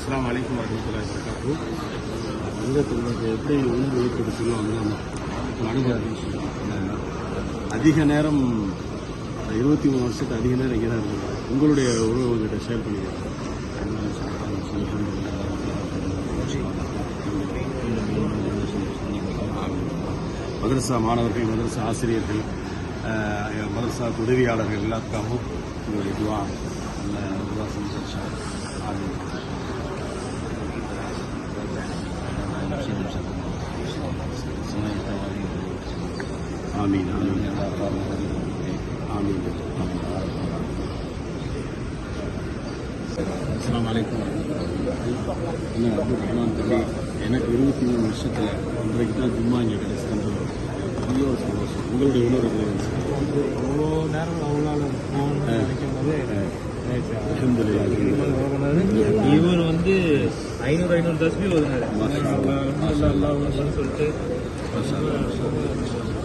அஸ்ஸலாமு அலைக்கும் வரஹ்மத்துல்லாஹி வபரகாத்துஹு. உங்களுக்கு எப்படி உணவு வெளிப்படுத்தணும் அந்த அனுபவம் அதிக நேரம் 23 வருஷத்துக்கு அதிக நேரம் இங்கே தான் இருக்குது. உங்களுடைய உணவு உங்கள்கிட்ட ஷேர் பண்ணிக்கிறேன். மதரசா மாணவர்கள், மதரசா ஆசிரியர்கள், மதரசா உதவியாளர்கள் எல்லாத்துக்காகவும் உங்களுடைய துவா துவா செஞ்சு آمين آمين آمين. السلام عليكم أنا عبد الرحمن تبي எனக்கு 23 வருஷத்துல இன்றைக்கு தான் ஜும்மா இங்கே கிடைச்சது. பெரிய ஒரு சந்தோஷம். உங்களுடைய உணர்வு அவ்வளோ நேரம் அவங்களால நினைக்கும் போது இவர் வந்து 500 தஸ்பீஹ் ஓதுனாரு. சொல்லிட்டு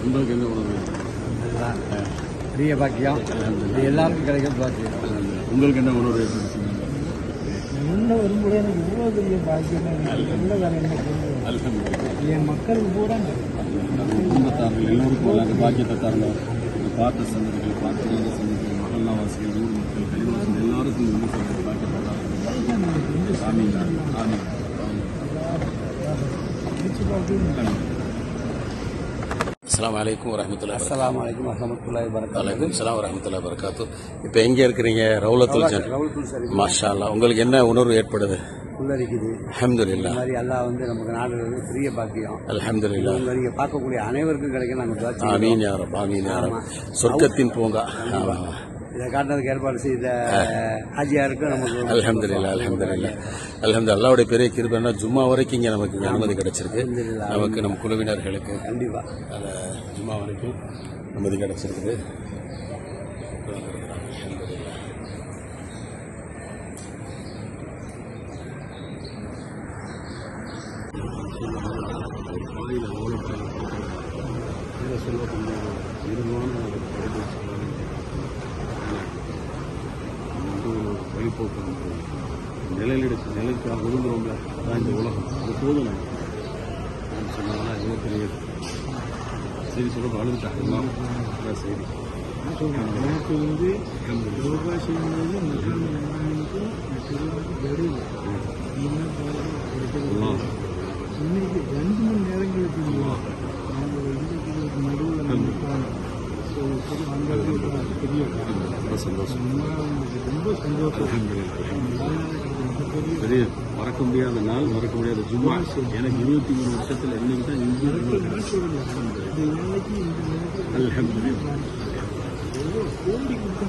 உங்களுக்கு என்ன உணவு? பெரிய பாக்கியம், எல்லாருக்கும் கிடைக்கும் பாக்கியம். உங்களுக்கு என்ன உணவு? முன்ன வரும்போது எனக்கு இவ்வளோ பெரிய பாக்கியம் எல்லாம் வேற என்ன என் மக்களுக்கு பூரா குடும்பத்தார்கள் எல்லோருக்கும் அந்த பாக்கியத்தை தரணும். பார்த்த சந்ததிகள், பார்த்த சந்ததிகள், மகல்லாவாசிகள், ஊர் மக்கள், கலிவாசிகள் எல்லாருக்கும் இந்த பாக்கியத்தை தரணும். ஆமீன் ஆமீன். அஸ்ஸலாமு அலைக்கும் வரஹ்மத்துல்லாஹி. அஸ்ஸலாமு அலைக்கும் வரஹ்மத்துல்லாஹி வபரகாத்துஹு. வலைக்கும் ஸலாம் வரஹ்மத்துல்லாஹி வபரகாத்துஹு. இப்போ எங்கே இருக்கிறீங்க? ரவுலத்துல் ஜன்னா. மாஷா அல்லாஹ். உங்களுக்கு என்ன உணர்வு ஏற்படுது? உள்ளரிக்குது. அல்ஹம்துலில்லாஹ். இந்த மாதிரி அல்லாஹ் வந்து நமக்கு நாடு பெரிய பாக்கியம். அல்ஹம்துலில்லாஹ். நீங்க பார்க்கக்கூடிய அனைவருக்கும் கிடைக்கும். நாங்கள் துஆ செய்கிறோம். ஆமீன் யா ரப், ஆமீன் யா ரப். சொர்க்கத்தின் பூங்கா. இதை காட்டுறதுக்கு ஏற்பாடு செய்த ஹாஜியாருக்கும் நமக்கு அல்ஹம்துலில்லாஹ் அல்ஹம்துலில்லாஹ் அல்ஹம்துலில்லாஹ். அல்லாஹ்வுடைய பெரிய கிருபைன்னா ஜும்மா வரைக்கும் இங்கே நமக்கு அனுமதி கிடைச்சிருக்கு. நமக்கு நம்ம குழுவினர்களுக்கு கண்டிப்பா அந்த ஜும்மா வரைக்கும் அனுமதி கிடைச்சிருக்குது. வழிபோக்கு நிலைக்காக விரும்புகிறோம்ல, அதான் இந்த உலகம். அது போதும் நம்ம சொன்னாங்கன்னா எவ்வளோ பெரிய செய்தி சொல்ல அழுதுட்டாங்க. செய்தி எனக்கு வந்து யோகா செய்யும்போது இன்னைக்கு 2 மணி நேரங்களுக்கு நாங்கள் நடுவில் பெரிய சந்தோஷம். ரொம்ப சந்தோஷம். பெரிய மறக்க முடியாத நாள், மறக்க முடியாத ஜும்மா. எனக்கு 23 வருஷத்தில் இன்னைக்கு தான் இங்கே அல்ஹம்துலில்லாஹ். கோடி கொடுத்து